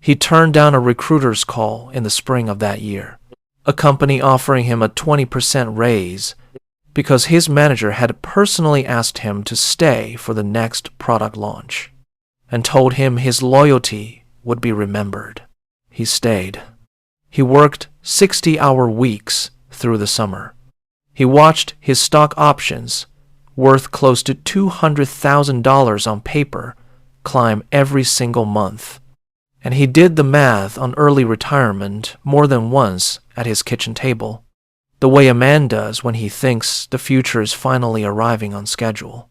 He turned down a recruiter's call in the spring of that year, a company offering him a 20% raise because his manager had personally asked him to stay for the next product launch and told him his loyalty would be remembered. He stayed. He worked 60-hour weeks through the summer. He watched his stock options, worth close to $200,000 on paper, climb every single month. And he did the math on early retirement more than once at his kitchen table, the way a man does when he thinks the future is finally arriving on schedule.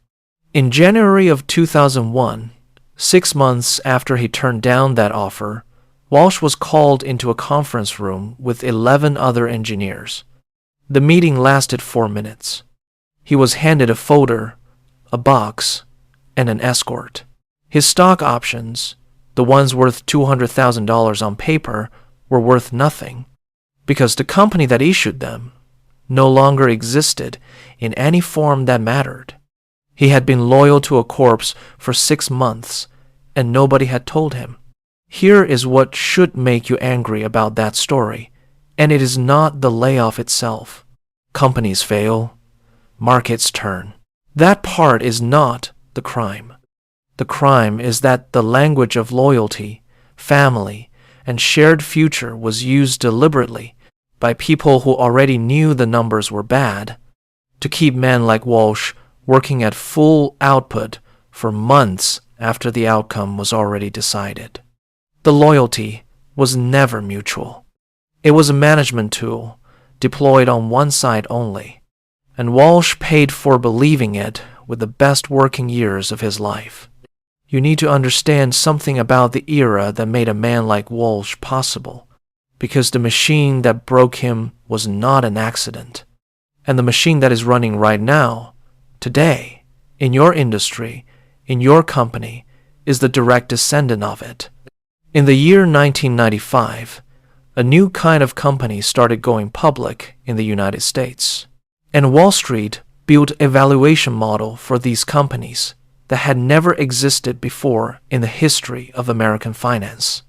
In January of 2001, 6 months after he turned down that offer, Walsh was called into a conference room with 11 other engineers. The meeting lasted 4 minutes. He was handed a folder, a box, and an escort. His stock options, the ones worth $200,000 on paper, were worth nothing because the company that issued them no longer existed in any form that mattered. He had been loyal to a corpse for 6 months and nobody had told him. Here is what should make you angry about that story, and it is not the layoff itself. Companies fail, markets turn. That part is not the crime. The crime is that the language of loyalty, family, and shared future was used deliberately by people who already knew the numbers were bad to keep men like Walsh working at full output for months after the outcome was already decided. The loyalty was never mutual. It was a management tool deployed on one side only, and Walsh paid for believing it with the best working years of his life. You need to understand something about the era that made a man like Walsh possible, because the machine that broke him was not an accident. And the machine that is running right now, today, in your industry, in your company, is the direct descendant of it. In the year 1995, a new kind of company started going public in the United States, and Wall Street built a valuation model for these companies that had never existed before in the history of American finance.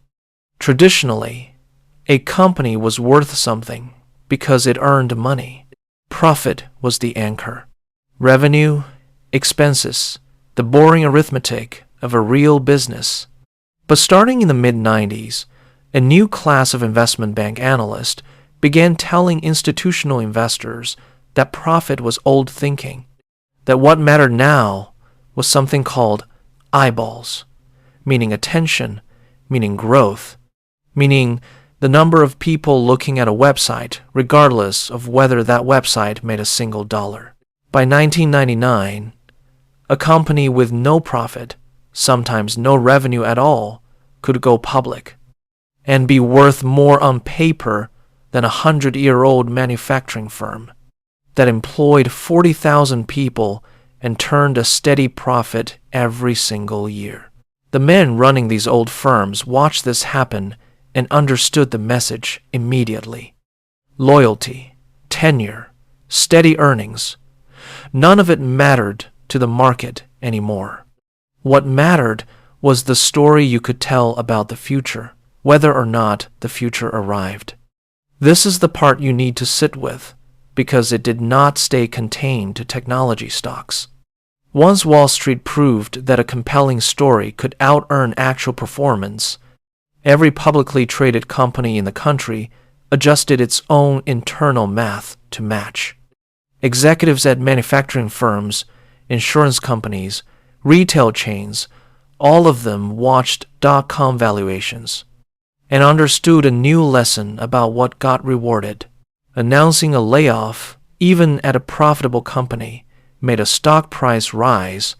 Traditionally, a company was worth something because it earned money. Profit was the anchor. Revenue, expenses, the boring arithmetic of a real business. But starting in the mid-90s, a new class of investment bank analysts began telling institutional investors that profit was old thinking, that what mattered now was something called eyeballs, meaning attention, meaning growth, meaning the number of people looking at a website regardless of whether that website made a single dollar. By 1999, a company with no profit, sometimes no revenue at all, could go public and be worth more on paper than a 100-year-old manufacturing firm that employed 40,000 people and turned a steady profit every single year. The men running these old firms watched this happen and understood the message immediately. Loyalty, tenure, steady earnings, none of it mattered to the market anymore. What mattered was the story you could tell about the future, whether or not the future arrived. This is the part you need to sit with, because it did not stay contained to technology stocks. Once Wall Street proved that a compelling story could out-earn actual performance, every publicly traded company in the country adjusted its own internal math to match. Executives at manufacturing firms, insurance companies, retail chains, all of them watched .com valuations and understood a new lesson about what got rewarded. Announcing a layoff, even at a profitable company, made a stock price rise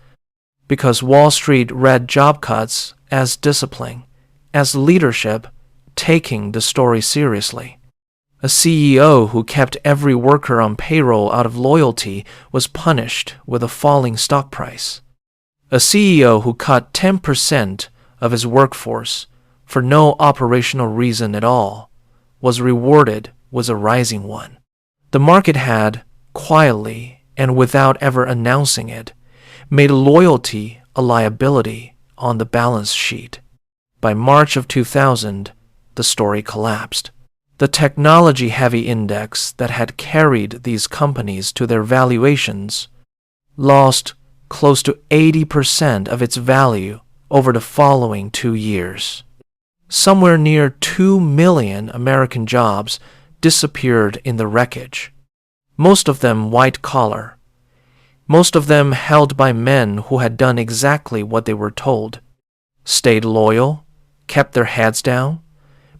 because Wall Street read job cuts as discipline, as leadership, taking the story seriously. A CEO who kept every worker on payroll out of loyalty was punished with a falling stock price. A CEO who cut 10% of his workforce for no operational reason at all was rewarded with a rising one. The market had, quietly and without ever announcing it, made loyalty a liability on the balance sheet. By March of 2000, the story collapsed. The technology-heavy index that had carried these companies to their valuations lost close to 80% of its value over the following 2 years. Somewhere near 2 million American jobs disappeared in the wreckage, most of them white-collar, most of them held by men who had done exactly what they were told, stayed loyal, kept their heads down,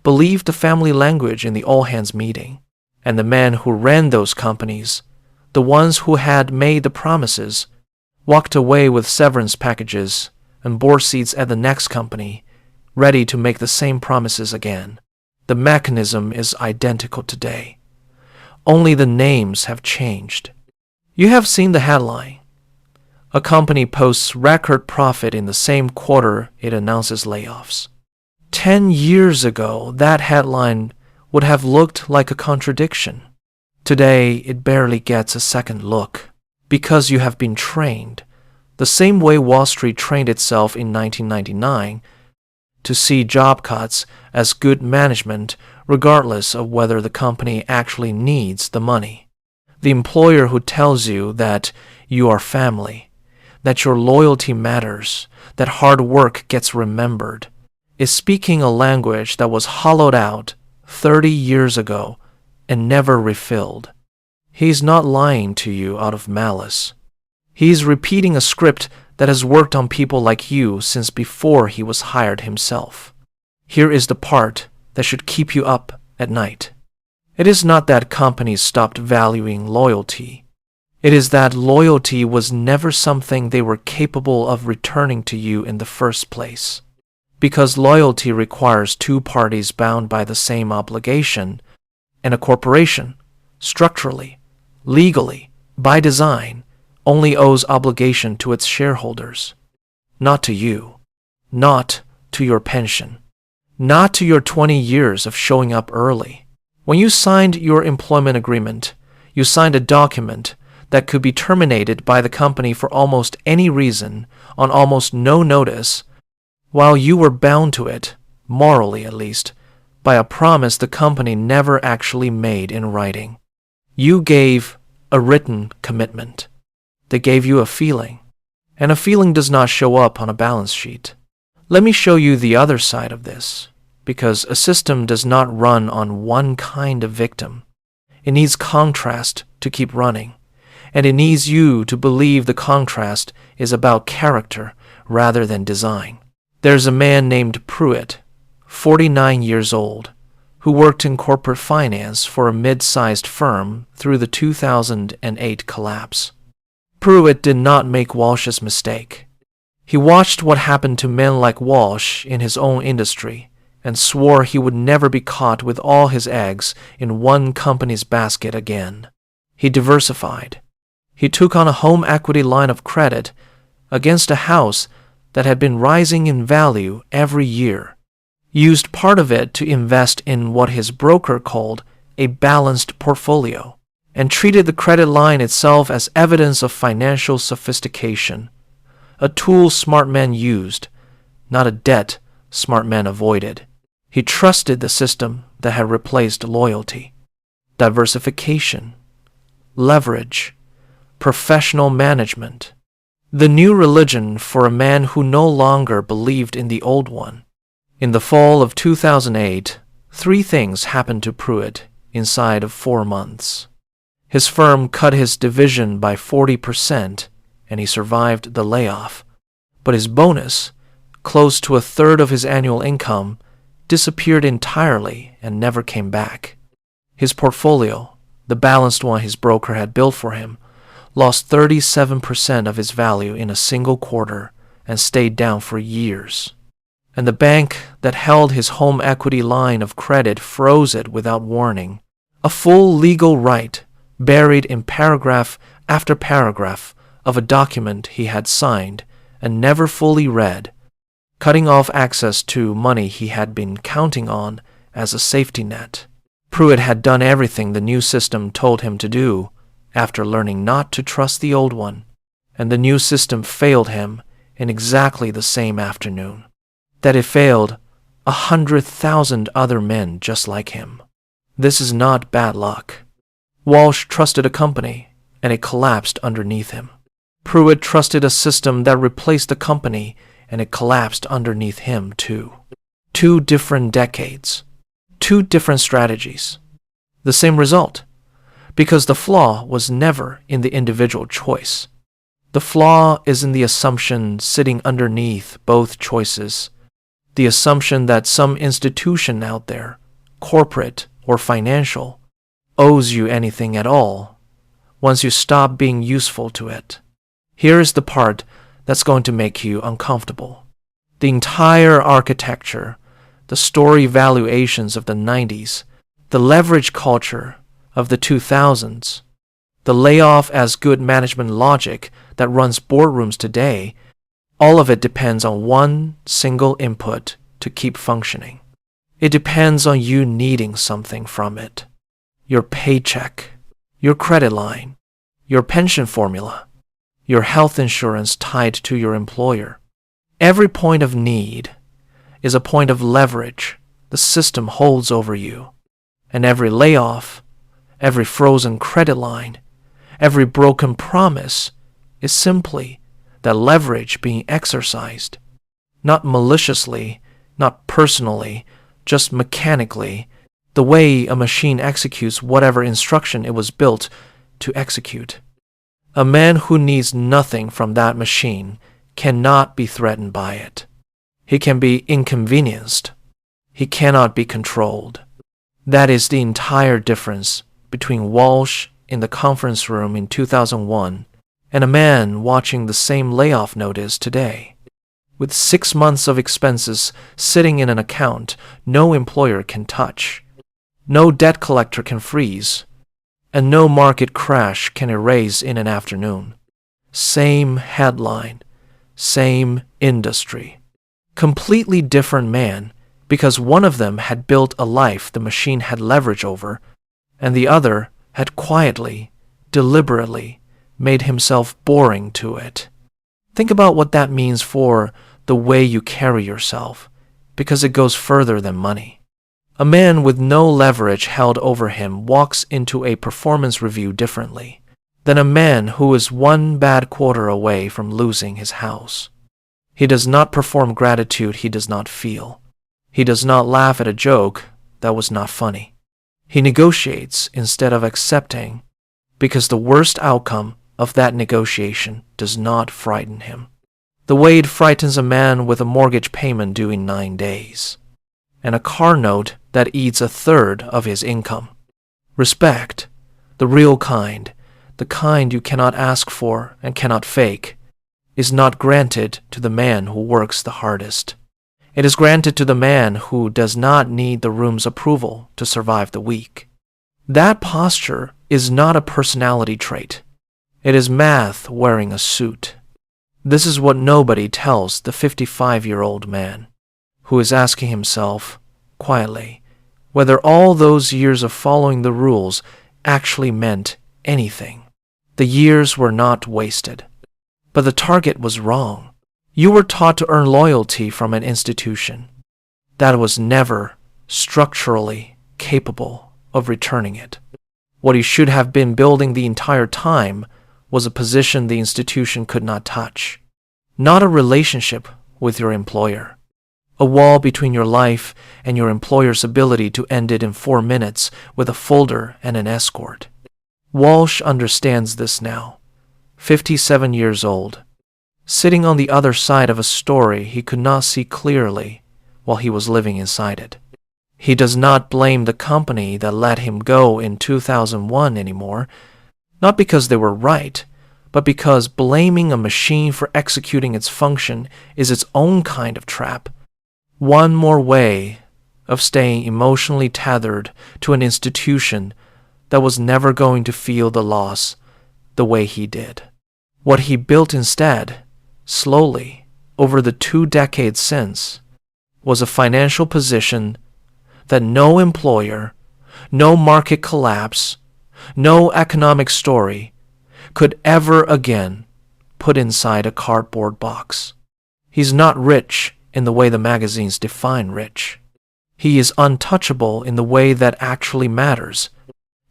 believed the family language in the all-hands meeting, and the men who ran those companies, the ones who had made the promises, walked away with severance packages and board seats at the next company, ready to make the same promises again. The mechanism is identical today. Only the names have changed. You have seen the headline. A company posts record profit in the same quarter it announces layoffs. 10 years ago, that headline would have looked like a contradiction. Today, it barely gets a second look, because you have been trained, the same way Wall Street trained itself in 1999, to see job cuts as good management regardless of whether the company actually needs the money. The employer who tells you that you are family, that your loyalty matters, that hard work gets remembered, is speaking a language that was hollowed out 30 years ago and never refilled. He's not lying to you out of malice. He's repeating a script that has worked on people like you since before he was hired himself. Here is the part that should keep you up at night. It is not that companies stopped valuing loyalty. It is that loyalty was never something they were capable of returning to you in the first place. Because loyalty requires two parties bound by the same obligation, and a corporation, structurally, legally, by design, only owes obligation to its shareholders, not to you, not to your pension, not to your 20 years of showing up early. When you signed your employment agreement, you signed a document that could be terminated by the company for almost any reason on almost no notice, while you were bound to it, morally at least, by a promise the company never actually made in writing. You gave a written commitment. They gave you a feeling, and a feeling does not show up on a balance sheet. Let me show you the other side of this, because a system does not run on one kind of victim. It needs contrast to keep running, and it needs you to believe the contrast is about character rather than design. There's a man named Pruitt, 49 years old, who worked in corporate finance for a mid-sized firm through the 2008 collapse. Pruitt did not make Walsh's mistake. He watched what happened to men like Walsh in his own industry and swore he would never be caught with all his eggs in one company's basket again. He diversified. He took on a home equity line of credit against a house that had been rising in value every year, used part of it to invest in what his broker called a balanced portfolio, and treated the credit line itself as evidence of financial sophistication, a tool smart men used, not a debt smart men avoided. He trusted the system that had replaced loyalty. Diversification, leverage, professional management. The new religion for a man who no longer believed in the old one. In the fall of 2008, 3 things happened to Pruitt inside of 4 months. His firm cut his division by 40%, and he survived the layoff. But his bonus, close to a third of his annual income, disappeared entirely and never came back. His portfolio, the balanced one his broker had built for him, lost 37% of its value in a single quarter and stayed down for years. And the bank that held his home equity line of credit froze it without warning. A full legal right buried in paragraph after paragraph of a document he had signed and never fully read, cutting off access to money he had been counting on as a safety net. Pruitt had done everything the new system told him to do after learning not to trust the old one, and the new system failed him in exactly the same afternoon. That it failed 100,000 other men just like him. This is not bad luck. Walsh trusted a company, and it collapsed underneath him. Pruitt trusted a system that replaced the company, and it collapsed underneath him too. 2 different decades, 2 different strategies. The same result, because the flaw was never in the individual choice. The flaw is in the assumption sitting underneath both choices, the assumption that some institution out there, corporate or financial, owes you anything at all once you stop being useful to it. Here is the part that's going to make you uncomfortable. The entire architecture, the story valuations of the 90s, the leverage culture of the 2000s, the layoff as good management logic that runs boardrooms today, all of it depends on one single input to keep functioning. It depends on you needing something from it. Your paycheck, your credit line, your pension formula, your health insurance tied to your employer. Every point of need is a point of leverage the system holds over you. And every layoff, every frozen credit line, every broken promise is simply that leverage being exercised, not maliciously, not personally, just mechanically, the way a machine executes whatever instruction it was built to execute. A man who needs nothing from that machine cannot be threatened by it. He can be inconvenienced. He cannot be controlled. That is the entire difference between Walsh in the conference room in 2001 and a man watching the same layoff notice today. With 6 months of expenses sitting in an account no employer can touch, no debt collector can freeze, and no market crash can erase in an afternoon. Same headline, same industry. Completely different man, because one of them had built a life the machine had leverage over, and the other had quietly, deliberately made himself boring to it. Think about what that means for the way you carry yourself, because it goes further than money. A man with no leverage held over him walks into a performance review differently than a man who is 1 bad quarter away from losing his house. He does not perform gratitude he does not feel. He does not laugh at a joke that was not funny. He negotiates instead of accepting, because the worst outcome of that negotiation does not frighten him, the way it frightens a man with a mortgage payment due in 9 days, and a car note that eats 1/3 of his income. Respect, the real kind, the kind you cannot ask for and cannot fake, is not granted to the man who works the hardest. It is granted to the man who does not need the room's approval to survive the week. That posture is not a personality trait. It is math wearing a suit. This is what nobody tells the 55-year-old man who is asking himself, quietly, whether all those years of following the rules actually meant anything. The years were not wasted, but the target was wrong. You were taught to earn loyalty from an institution that was never structurally capable of returning it. What you should have been building the entire time was a position the institution could not touch, not a relationship with your employer, a wall between your life and your employer's ability to end it in 4 minutes with a folder and an escort. Walsh understands this now, 57 years old, sitting on the other side of a story he could not see clearly while he was living inside it. He does not blame the company that let him go in 2001 anymore, not because they were right, but because blaming a machine for executing its function is its own kind of trap. One more way of staying emotionally tethered to an institution that was never going to feel the loss the way he did. What he built instead, slowly, over the 2 decades since, was a financial position that no employer, no market collapse, no economic story could ever again put inside a cardboard box. He's not rich in the way the magazines define rich. He is untouchable in the way that actually matters.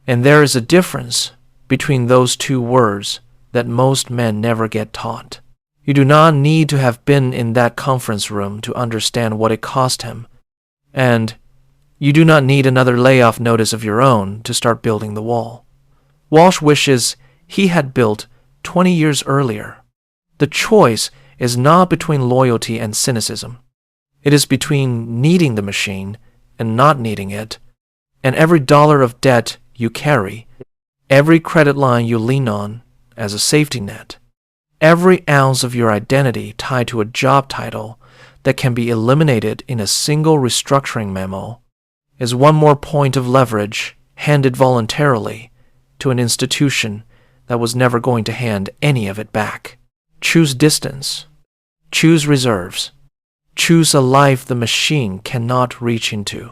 And there is a difference between those two words that most men never get taught. You do not need to have been in that conference room to understand what it cost him. And you do not need another layoff notice of your own to start building the wall. Walsh wishes he had built 20 years earlier. The choice is not between loyalty and cynicism. It is between needing the machine and not needing it. And every dollar of debt you carry, every credit line you lean on as a safety net, every ounce of your identity tied to a job title that can be eliminated in a single restructuring memo is one more point of leverage handed voluntarily to an institution that was never going to hand any of it back. Choose distance. Choose reserves. Choose a life the machine cannot reach into.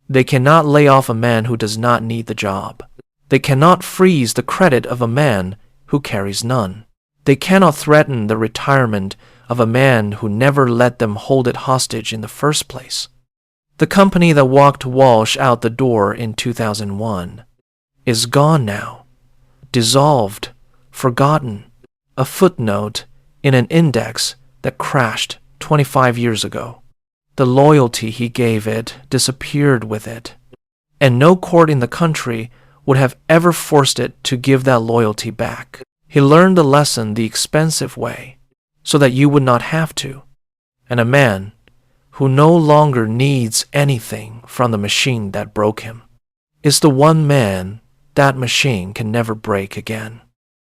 They cannot lay off a man who does not need the job. They cannot freeze the credit of a man who carries none. They cannot threaten the retirement of a man who never let them hold it hostage in the first place. The company that walked Walsh out the door in 2001 is gone now, dissolved, forgotten, a footnote in an index that crashed 25 years ago. The loyalty he gave it disappeared with it, and no court in the country would have ever forced it to give that loyalty back. He learned the lesson the expensive way, so that you would not have to. And a man who no longer needs anything from the machine that broke him is the one man that machine can never break again.